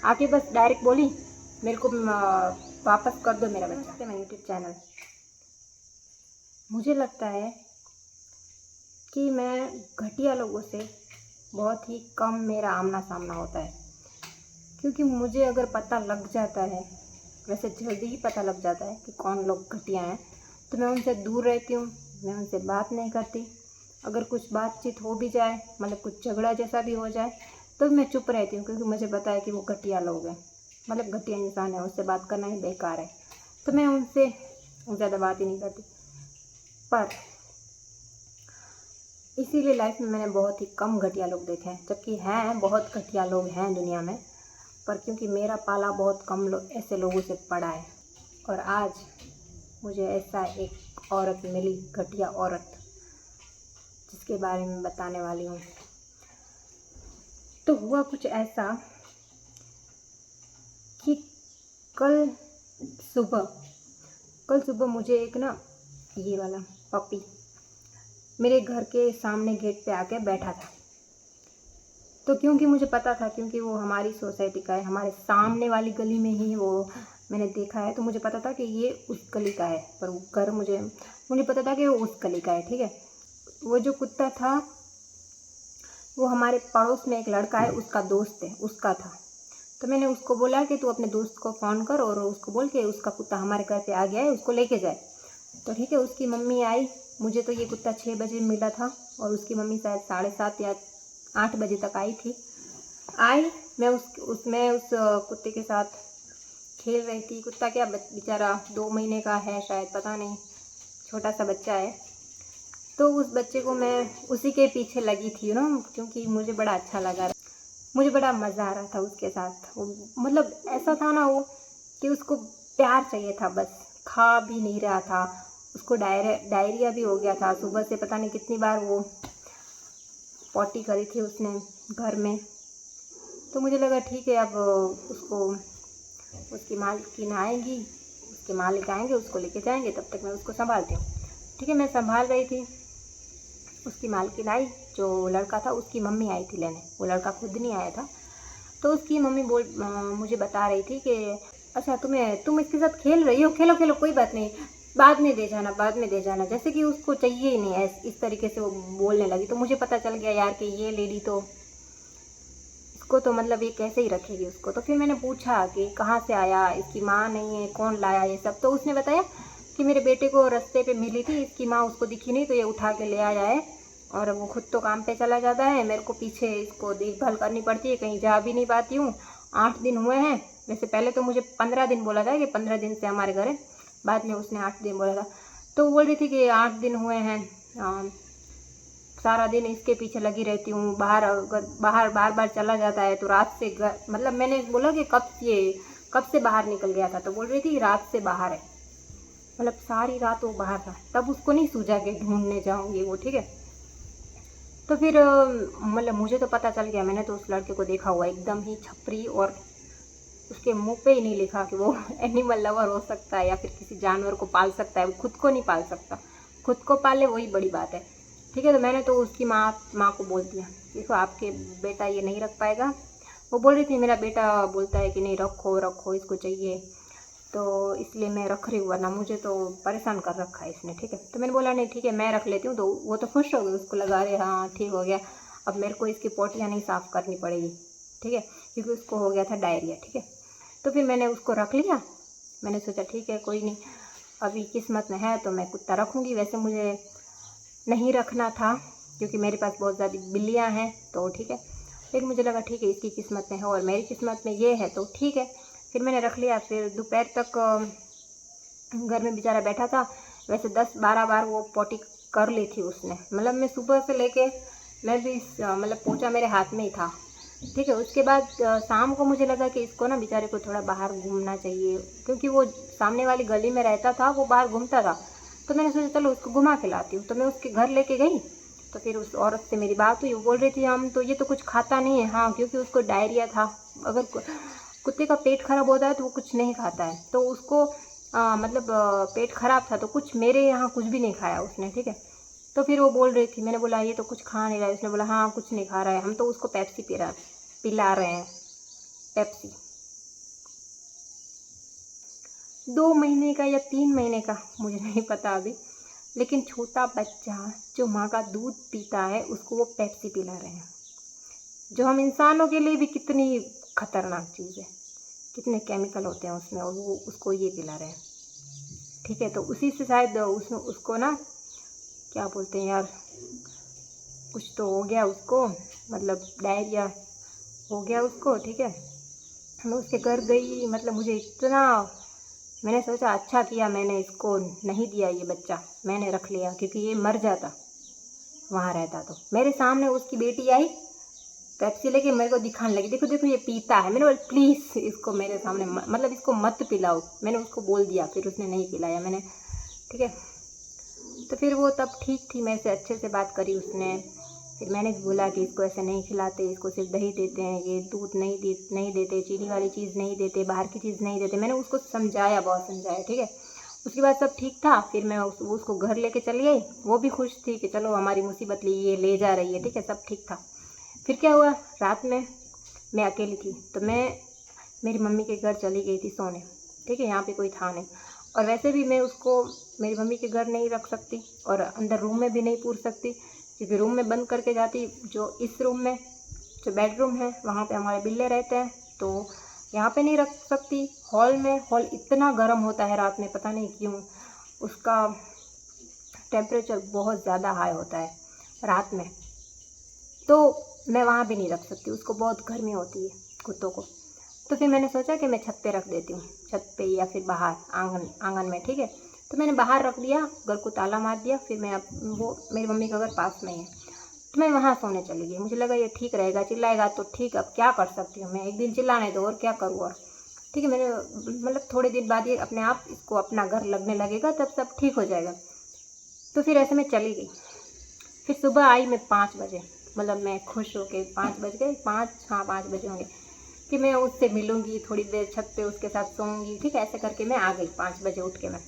आके बस डायरेक्ट बोली मेरे को वापस कर दो मेरा बच्चा। मेरा यूट्यूब चैनल, मुझे लगता है कि मैं घटिया लोगों से बहुत ही कम मेरा आमना सामना होता है, क्योंकि मुझे अगर पता लग जाता है, वैसे जल्दी ही पता लग जाता है कि कौन लोग घटिया हैं, तो मैं उनसे दूर रहती हूँ, मैं उनसे बात नहीं करती। अगर कुछ बातचीत हो भी जाए, मतलब कुछ झगड़ा जैसा भी हो जाए, तो मैं चुप रहती हूँ, क्योंकि मुझे पता है कि वो घटिया लोग हैं, मतलब घटिया इंसान है, उससे बात करना ही बेकार है। तो मैं उनसे ज़्यादा बात ही नहीं करती। पर इसीलिए लाइफ में मैंने बहुत ही कम घटिया लोग देखे हैं, जबकि हैं बहुत घटिया लोग हैं दुनिया में, पर क्योंकि मेरा पाला बहुत कम ऐसे लोगों से पड़ा है। और आज मुझे ऐसा एक औरत मिली, घटिया औरत, जिसके बारे में बताने वाली हूँ। तो हुआ कुछ ऐसा कि कल सुबह मुझे एक ना ये वाला पपी मेरे घर के सामने गेट पे आके बैठा था। तो क्योंकि मुझे पता था, क्योंकि वो हमारी सोसाइटी का है, हमारे सामने वाली गली में ही वो मैंने देखा है, तो मुझे पता था कि ये उस गली का है। पर वो घर मुझे पता था कि वो उस गली का है, ठीक है। वो जो कुत्ता था वो हमारे पड़ोस में एक लड़का है, उसका दोस्त है, उसका था। तो मैंने उसको बोला कि तू अपने दोस्त को फ़ोन कर और उसको बोल के उसका कुत्ता हमारे घर पे आ गया है, उसको लेके जाए। तो ठीक है, उसकी मम्मी आई। मुझे तो ये कुत्ता 6 बजे मिला था और उसकी मम्मी शायद 7:30 या 8 बजे तक आई थी। मैं उस कुत्ते के साथ खेल रही थी। कुत्ता क्या बेचारा 2 महीने का है शायद, पता नहीं, छोटा सा बच्चा है। तो उस बच्चे को मैं उसी के पीछे लगी थी ना, क्योंकि मुझे बड़ा अच्छा लगा, मुझे बड़ा मज़ा आ रहा था उसके साथ। वो मतलब ऐसा था ना वो कि उसको प्यार चाहिए था, बस खा भी नहीं रहा था। उसको डायरिया भी हो गया था, सुबह से पता नहीं कितनी बार वो पॉटी करी थी उसने घर में। तो मुझे लगा ठीक है, अब उसको उसकी मालकिन आएंगी, उसके मालिक आएंगे, उसको लेके जाएंगे, तब तक मैं उसको संभालती हूँ। ठीक है, मैं संभाल रही थी, उसकी मालकिन आई। जो लड़का था उसकी मम्मी आई थी लेने, वो लड़का खुद नहीं आया था। तो उसकी मम्मी मुझे बता रही थी कि अच्छा तुम इसके साथ खेल रही हो, खेलो खेलो, कोई बात नहीं, बाद में दे जाना, बाद में दे जाना, जैसे कि उसको चाहिए ही नहीं है, इस तरीके से वो बोलने लगी। तो मुझे पता चल गया यार कि ये लेडी तो इसको तो मतलब ये कैसे ही रखेगी उसको। तो फिर मैंने पूछा कि कहाँ से आया, इसकी माँ नहीं है, कौन लाया ये सब। तो उसने बताया कि मेरे बेटे को रास्ते पे मिली थी, इसकी माँ उसको दिखी नहीं तो ये उठा के ले आया है, और वो खुद तो काम पे चला जाता है, मेरे को पीछे इसको देखभाल करनी पड़ती है, कहीं जा भी नहीं पाती हूँ। 8 दिन हुए हैं, वैसे पहले तो मुझे 15 दिन बोला था कि 15 दिन से हमारे घर है, बाद में उसने 8 दिन बोला था। तो वो बोल रही थी कि 8 दिन हुए हैं, सारा दिन इसके पीछे लगी रहती हूँ, बाहर बार बार चला जाता है, तो रात से मतलब मैंने बोला कि कब से बाहर निकल गया था। तो बोल रही थी रात से बाहर है, मतलब सारी रात वो बाहर था। तब उसको नहीं सूझा कि ढूंढने जाऊँगी वो, ठीक है। तो फिर मतलब मुझे तो पता चल गया, मैंने तो उस लड़के को देखा हुआ एकदम ही छपरी, और उसके मुंह पे ही नहीं लिखा कि वो एनिमल लवर हो सकता है या फिर किसी जानवर को पाल सकता है। वो खुद को नहीं पाल सकता, खुद को पाले वही बड़ी बात है, ठीक है। तो मैंने तो उसकी माँ को बोल दिया, देखो आपके बेटा ये नहीं रख पाएगा। वो बोल रही थी मेरा बेटा बोलता है कि नहीं रखो रखो, इसको चाहिए, तो इसलिए मैं रख रही हूँ, वरना मुझे तो परेशान कर रखा है इसने, ठीक है। तो मैंने बोला नहीं ठीक है मैं रख लेती हूँ। तो वो तो खुश हो गई, उसको लगा रहे हाँ ठीक हो गया, अब मेरे को इसकी पोटियाँ नहीं साफ़ करनी पड़ेगी, ठीक है, क्योंकि उसको हो गया था डायरिया, ठीक है। तो फिर मैंने उसको रख लिया। मैंने सोचा ठीक है कोई नहीं, अभी किस्मत में है तो मैं कुत्ता रखूँगी। वैसे मुझे नहीं रखना था, क्योंकि मेरे पास बहुत ज़्यादा बिल्लियाँ हैं, तो ठीक है, लेकिन मुझे लगा ठीक है इसकी किस्मत में है और मेरी किस्मत में ये है तो ठीक है। फिर मैंने रख लिया। फिर दोपहर तक घर में बेचारा बैठा था। वैसे 10-12 बार वो पॉटी कर ली थी उसने, मतलब मैं सुबह से लेके मैं भी मतलब पोछा मेरे हाथ में ही था, ठीक है। उसके बाद शाम को मुझे लगा कि इसको ना बेचारे को थोड़ा बाहर घूमना चाहिए, क्योंकि वो सामने वाली गली में रहता था, वो बाहर घूमता था। तो मैंने सोचा चलो उसको घुमा के लाती हूँ। तो मैं उसके घर लेके गई। तो फिर उस औरत से मेरी बात हुई, वो बोल रही थी हम तो ये तो कुछ खाता नहीं है, हाँ क्योंकि उसको डायरिया था। अगर कुत्ते का पेट खराब होता है तो वो कुछ नहीं खाता है, तो उसको मतलब पेट खराब था तो कुछ मेरे यहाँ कुछ भी नहीं खाया उसने, ठीक है। तो फिर वो बोल रही थी, मैंने बोला ये तो कुछ खा नहीं रहा है। उसने बोला हाँ कुछ नहीं खा रहा है, हम तो उसको पेप्सी पिला रहे हैं, पेप्सी। 2 महीने का या 3 महीने का, मुझे नहीं पता अभी, लेकिन छोटा बच्चा जो माँ का दूध पीता है उसको वो पेप्सी पिला रहे हैं, जो हम इंसानों के लिए भी कितनी खतरनाक चीज़ है, कितने केमिकल होते हैं उसमें, और वो उसको ये पिला रहे हैं। ठीक है, तो उसी से शायद उसको ना क्या बोलते हैं यार, कुछ तो हो गया उसको, मतलब डायरिया हो गया उसको। ठीक है, मैं उसके घर गई, मतलब मुझे इतना, मैंने सोचा अच्छा किया मैंने इसको नहीं दिया ये बच्चा, मैंने रख लिया, क्योंकि ये मर जाता वहाँ रहता तो। मेरे सामने उसकी बेटी आई पेप्सी लेके मेरे को दिखाने लगी, देखो देखो ये पीता है। मैंने बोला प्लीज़ इसको मेरे सामने मतलब इसको मत पिलाओ, मैंने उसको बोल दिया, फिर उसने नहीं पिलाया मैंने। ठीक है, तो फिर वो तब ठीक थी, मैं से अच्छे से बात करी उसने। फिर मैंने भी बोला कि इसको ऐसे नहीं खिलाते, इसको सिर्फ दही देते हैं, ये दूध नहीं देते, चीनी वाली चीज़ नहीं देते, बाहर की चीज़ नहीं देते। मैंने उसको समझाया, बहुत समझाया। ठीक है, उसके बाद सब ठीक था। फिर मैं उसको घर लेके चली गई, वो भी खुश थी कि चलो हमारी मुसीबत ये ले जा रही है। ठीक है, सब ठीक था। फिर क्या हुआ, रात में मैं अकेली थी, तो मैं मेरी मम्मी के घर चली गई थी सोने। ठीक है, यहाँ पे कोई था नहीं, और वैसे भी मैं उसको मेरी मम्मी के घर नहीं रख सकती और अंदर रूम में भी नहीं पूर सकती, क्योंकि रूम में बंद करके जाती, जो इस रूम में जो बेडरूम है वहाँ पे हमारे बिल्ले रहते हैं, तो यहाँ पे नहीं रख सकती। हॉल में, हॉल इतना गर्म होता है रात में, पता नहीं क्यों, उसका टेम्परेचर बहुत ज़्यादा हाई होता है रात में, तो मैं वहाँ भी नहीं रख सकती, उसको बहुत गर्मी होती है कुत्तों को। तो फिर मैंने सोचा कि मैं छत पे रख देती हूँ, छत पे या फिर बाहर आंगन में। ठीक है, तो मैंने बाहर रख दिया, घर को ताला मार दिया। फिर मैं वो मेरी मम्मी का घर पास में ही है, तो मैं वहाँ सोने चली गई। मुझे लगा ये ठीक रहेगा, चिल्लाएगा तो ठीक, अब क्या कर सकती हूँ मैं, एक दिन चिल्लाने दो और क्या करूँ। और ठीक है, मैंने मतलब थोड़े दिन बाद ये अपने आप इसको अपना घर लगने लगेगा, तब सब ठीक हो जाएगा। तो फिर ऐसे मैं चली गई। फिर सुबह आई मैं 5 बजे, मतलब मैं खुश होके 5 बज गए, 5 बजे होंगे कि मैं उससे मिलूँगी, थोड़ी देर छत पे उसके साथ सोऊंगी। ठीक है, ऐसे करके मैं आ गई। 5 बजे उठ के मैं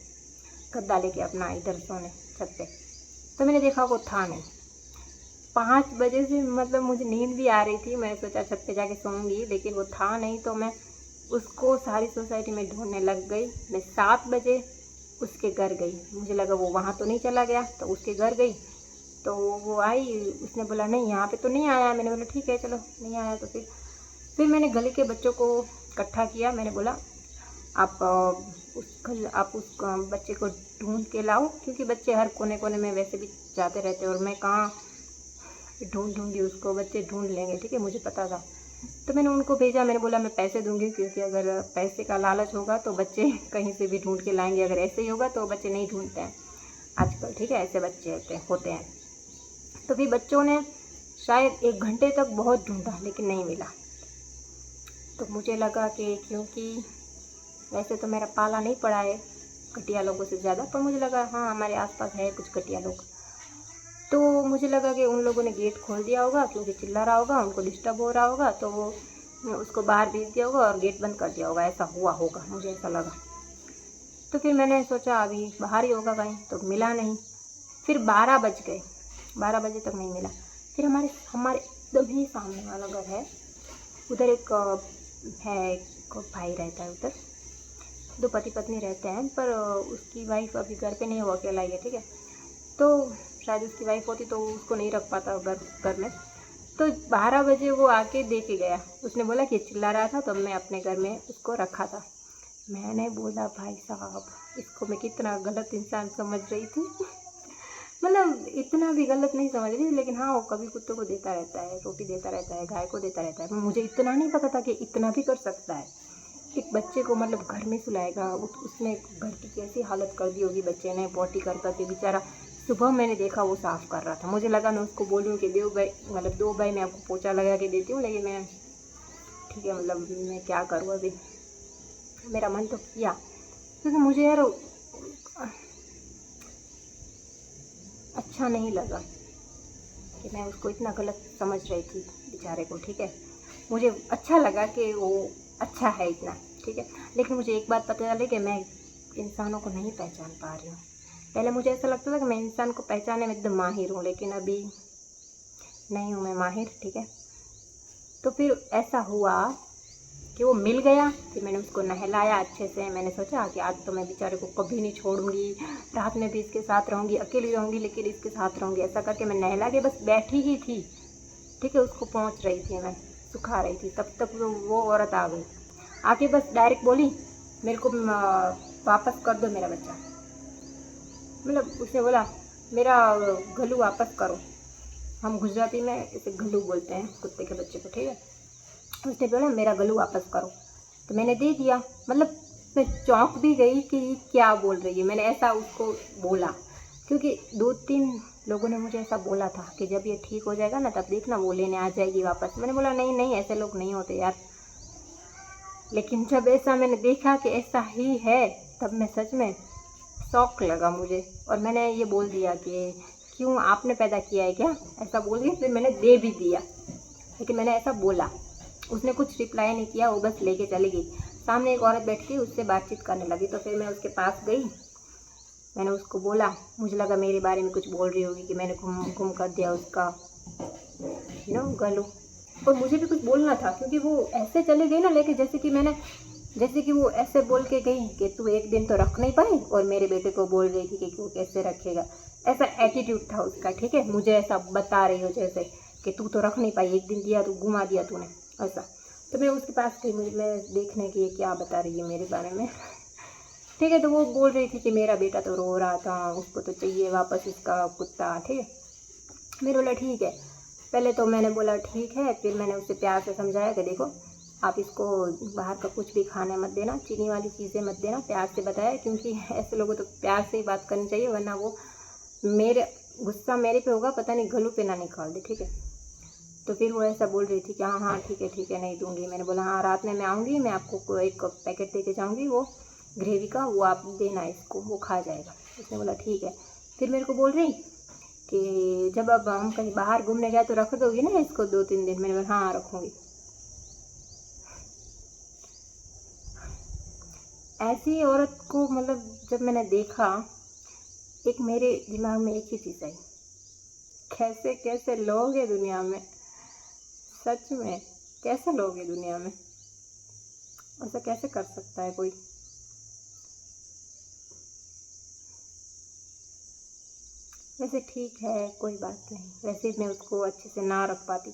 गद्दा लेके अपना इधर सोने छत पे, तो मैंने देखा वो था नहीं। 5 बजे से मतलब मुझे नींद भी आ रही थी, मैं सोचा छत पे जाके सोऊंगी, लेकिन वो था नहीं, तो मैं उसको सारी सोसाइटी में ढूंढने लग गई। मैं 7 बजे उसके घर गई, मुझे लगा वो वहाँ तो नहीं चला गया, तो उसके घर गई। तो वो आई, उसने बोला नहीं यहाँ पे तो नहीं आया। मैंने बोला ठीक है चलो, नहीं आया तो फिर मैंने गली के बच्चों को इकट्ठा किया। मैंने बोला आप उस बच्चे को ढूंढ के लाओ, क्योंकि बच्चे हर कोने कोने में वैसे भी जाते रहते हैं, और मैं कहाँ ढूंढूंगी उसको, बच्चे ढूंढ लेंगे। ठीक है, मुझे पता था। तो मैंने उनको भेजा, मैंने बोला मैं पैसे दूंगी, क्योंकि अगर पैसे का लालच होगा तो बच्चे कहीं से भी ढूंढ के लाएंगे, अगर ऐसे ही होगा तो बच्चे नहीं ढूंढते हैं आजकल। ठीक है, ऐसे बच्चे होते हैं। तो फिर बच्चों ने शायद 1 घंटे तक बहुत ढूंढा, लेकिन नहीं मिला। तो मुझे लगा कि क्योंकि वैसे तो मेरा पाला नहीं पड़ा है घटिया लोगों से ज़्यादा, पर मुझे लगा हाँ हमारे आसपास है कुछ घटिया लोग, तो मुझे लगा कि उन लोगों ने गेट खोल दिया होगा, क्योंकि चिल्ला रहा होगा, उनको डिस्टर्ब हो रहा होगा, तो वो उसको बाहर भेज दिया होगा और गेट बंद कर दिया होगा, ऐसा हुआ होगा, मुझे ऐसा लगा। तो फिर मैंने सोचा अभी बाहर ही होगा कहीं, तो मिला नहीं। फिर 12 बज गए, 12 बजे तक नहीं मिला। फिर हमारे हमारे एकदम ही सामने वाला घर है, उधर एक एक भाई रहता है उधर, 2 पति पत्नी रहते हैं, पर उसकी वाइफ अभी घर पे नहीं, वो अकेला ही है। ठीक है, तो शायद उसकी वाइफ होती तो उसको नहीं रख पाता घर में। तो 12 बजे वो आके दे के गया, उसने बोला कि चिल्ला रहा था, तो मैं अपने घर में उसको रखा था। मैंने बोला भाई साहब, इसको मैं कितना गलत इंसान समझ रही थी मतलब इतना भी गलत नहीं समझ रही थी, लेकिन हाँ वो कभी कुत्तों को देता रहता है, रोटी देता रहता है, गाय को देता रहता है। मुझे इतना नहीं पता था कि इतना भी कर सकता है, एक बच्चे को मतलब घर में सुलाएगा। उसने घर की कैसी हालत कर दी होगी बच्चे ने, पॉटी कर करके बेचारा। सुबह मैंने देखा वो साफ़ कर रहा था, मुझे लगा मैं उसको बोलूँ कि दो भाई, मतलब 2 भाई मैं आपको पोछा लगा के देती हूँ, लेकिन मैं ठीक है, मतलब मैं क्या करूँ अभी, मेरा मन तो किया, क्योंकि मुझे यार अच्छा नहीं लगा कि मैं उसको इतना गलत समझ रही थी बेचारे को। ठीक है, मुझे अच्छा लगा कि वो अच्छा है इतना। ठीक है, लेकिन मुझे एक बात पता चली कि मैं इंसानों को नहीं पहचान पा रही हूँ। पहले मुझे ऐसा लगता था कि मैं इंसान को पहचानने में एकदम माहिर हूँ, लेकिन अभी नहीं हूँ मैं माहिर। ठीक है, तो फिर ऐसा हुआ कि वो मिल गया। फिर मैंने उसको नहलाया अच्छे से। मैंने सोचा कि आज तो मैं बेचारे को कभी नहीं छोड़ूंगी, रात में भी इसके साथ रहूँगी, अकेली रहूँगी लेकिन इसके साथ रहूँगी। ऐसा करके मैं नहला के बस बैठी ही थी, ठीक है, उसको पहुँच रही थी, मैं सुखा रही थी, तब तक वो औरत आ गई। आके बस डायरेक्ट बोली मेरे को वापस कर दो मेरा बच्चा। मतलब उसने बोला मेरा गलू वापस करो। हम गुजराती में इसे गलू बोलते हैं कुत्ते के बच्चे को, ठीक है। उसने बोला मेरा गलू वापस करो, तो मैंने दे दिया। मतलब मैं चौंक भी गई कि क्या बोल रही है। मैंने ऐसा उसको बोला क्योंकि 2-3 लोगों ने मुझे ऐसा बोला था कि जब ये ठीक हो जाएगा ना तब देखना वो लेने आ जाएगी वापस। मैंने बोला नहीं नहीं, ऐसे लोग नहीं होते यार। लेकिन जब ऐसा मैंने देखा कि ऐसा ही है, तब मैं सच में शौक लगा मुझे। और मैंने ये बोल दिया कि क्यों आपने पैदा किया है क्या, ऐसा बोल के फिर मैंने दे भी दिया। लेकिन मैंने ऐसा बोला, उसने कुछ रिप्लाई नहीं किया, वो बस लेके चली गई। सामने एक औरत बैठी थी, उससे बातचीत करने लगी। तो फिर मैं उसके पास गई, मैंने उसको बोला, मुझे लगा मेरे बारे में कुछ बोल रही होगी कि मैंने घूम कर दिया उसका गलू। और मुझे भी कुछ बोलना था क्योंकि वो ऐसे चली गई ना लेके, जैसे कि वो ऐसे बोल के गई कि तू एक दिन तो रख नहीं पाई और मेरे बेटे को बोल रही थी कि वो कैसे रखेगा। ऐसा एटीट्यूड था उसका, ठीक है। मुझे ऐसा बता रही हो जैसे कि तू तो रख नहीं पाई, एक दिन दिया तो घुमा दिया तूने, ऐसा। तो मैं उसके पास गई, मैं देखने की क्या बता रही है मेरे बारे में ठीक है। तो वो बोल रही थी कि मेरा बेटा तो रो रहा था, उसको तो चाहिए वापस उसका कुत्ता, ठीक है। मैंने बोला ठीक है। पहले तो मैंने बोला ठीक है, फिर मैंने उससे प्यार से समझाया कि देखो आप इसको बाहर का कुछ भी खाने मत देना, चीनी वाली चीज़ें मत देना, प्यार से बताया। क्योंकि ऐसे लोगों तो प्यार से ही बात करनी चाहिए, वरना वो मेरे गुस्सा मेरे पे होगा, पता नहीं गलू पे ना निकाल दे, ठीक है। तो फिर वो ऐसा बोल रही थी कि हाँ हाँ ठीक है नहीं दूंगी। मैंने बोला हाँ रात में मैं आऊँगी, मैं आपको एक पैकेट दे के जाऊँगी वो ग्रेवी का, वो आप देना इसको, वो खा जाएगा। उसने बोला ठीक है। फिर मेरे को बोल रही कि जब अब हम कहीं बाहर घूमने जाए तो रख दोगी ना इसको 2-3 दिन। मैंने बोला हाँ रखूँगी। ऐसी औरत को मतलब जब मैंने देखा, एक मेरे दिमाग में एक ही चीज़ आई, कैसे कैसे लोग हैं दुनिया में, सच में कैसे लोग हैं दुनिया में, ऐसा कैसे कर सकता है कोई। वैसे ठीक है, कोई बात नहीं। वैसे मैं उसको अच्छे से ना रख पाती,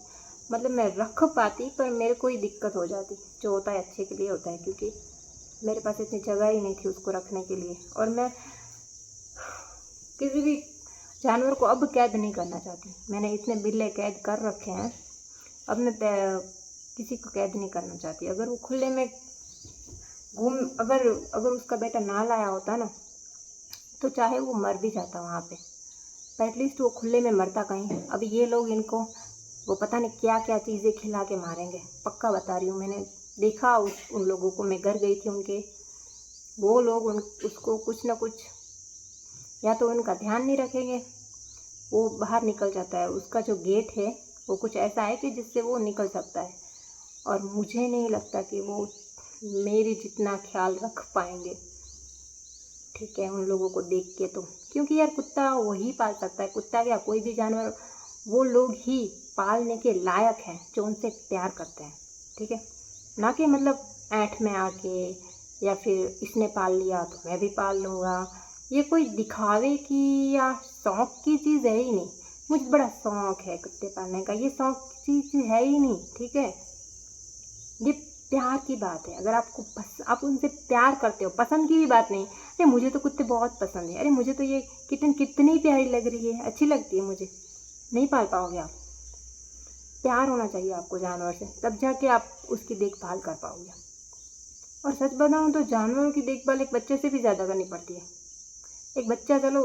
मतलब मैं रख पाती पर मेरे को ही दिक्कत हो जाती। जो होता है अच्छे के लिए होता है, क्योंकि मेरे पास इतनी जगह ही नहीं थी उसको रखने के लिए। और मैं किसी भी जानवर को अब कैद नहीं करना चाहती। मैंने इतने बिल्ले कैद कर रखे हैं, अब मैं किसी को कैद नहीं करना चाहती। अगर वो खुले में अगर उसका बेटा ना लाया होता ना, तो चाहे वो मर भी जाता वहाँ पे एटलीस्ट वो खुले में मरता कहीं। अब ये लोग इनको वो पता नहीं क्या क्या चीज़ें खिला के मारेंगे, पक्का बता रही हूँ। मैंने देखा उन लोगों को, मैं घर गई थी उनके, वो लोग उसको कुछ ना कुछ, या तो उनका ध्यान नहीं रखेंगे, वो बाहर निकल जाता है। उसका जो गेट है वो कुछ ऐसा है कि जिससे वो निकल सकता है। और मुझे नहीं लगता कि वो मेरे जितना ख्याल रख पाएंगे, ठीक है, उन लोगों को देख के। तो क्योंकि यार कुत्ता वही पाल सकता है, कुत्ता क्या कोई भी जानवर, वो लोग ही पालने के लायक हैं जो उनसे प्यार करते हैं, ठीक है। ना कि मतलब ऐंठ में आके, या फिर इसने पाल लिया तो मैं भी पाल लूँगा। ये कोई दिखावे की या शौक़ की चीज़ है ही नहीं। मुझे बड़ा शौक़ है कुत्ते पालने का, ये शौक़ की चीज़ है ही नहीं, ठीक है। ये प्यार की बात है। अगर आप उनसे प्यार करते हो, पसंद की भी बात नहीं। अरे मुझे तो कुत्ते बहुत पसंद है, अरे मुझे तो ये किटन कितनी प्यारी लग रही है, अच्छी लगती है मुझे। नहीं पाल पाओगे आप। प्यार होना चाहिए आपको जानवर से, तब जाके आप उसकी देखभाल कर पाओगे। और सच बताऊं तो जानवरों की देखभाल एक बच्चे से भी ज़्यादा करनी पड़ती है। एक बच्चा चलो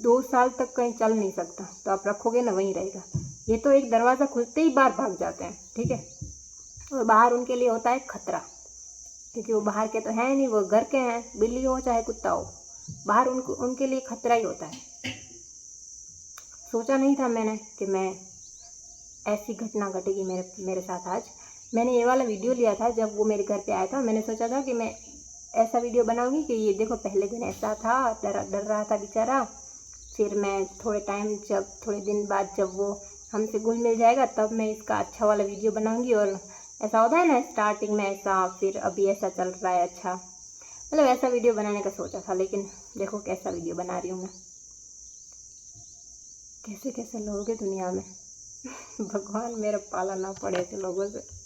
2 साल तक कहीं चल नहीं सकता, तो आप रखोगे ना, वहीं रहेगा। ये तो एक दरवाज़ा खुलते ही बाहर भाग जाते हैं, ठीक है। और बाहर उनके लिए होता है खतरा, क्योंकि वो बाहर के तो हैं नहीं, वो घर के हैं, बिल्ली हो चाहे कुत्ता हो, बाहर उनके लिए खतरा ही होता है। सोचा नहीं था मैंने कि मैं ऐसी घटना घटेगी मेरे साथ आज। मैंने ये वाला वीडियो लिया था जब वो मेरे घर पे आया था। मैंने सोचा था कि मैं ऐसा वीडियो बनाऊंगी कि ये देखो पहले दिन ऐसा था, डर रहा था बेचारा। फिर मैं थोड़े दिन बाद जब वो हमसे घुल मिल जाएगा, तब मैं इसका अच्छा वाला वीडियो बनाऊंगी और ऐसा होता है ना स्टार्टिंग में ऐसा, फिर अभी ऐसा चल रहा है। अच्छा मतलब ऐसा वीडियो बनाने का सोचा था, लेकिन देखो कैसा वीडियो बना रही हूँ मैं। कैसे कैसे लोग हैं दुनिया में। भगवान मेरा पाला ना पड़े ऐसे लोगों से।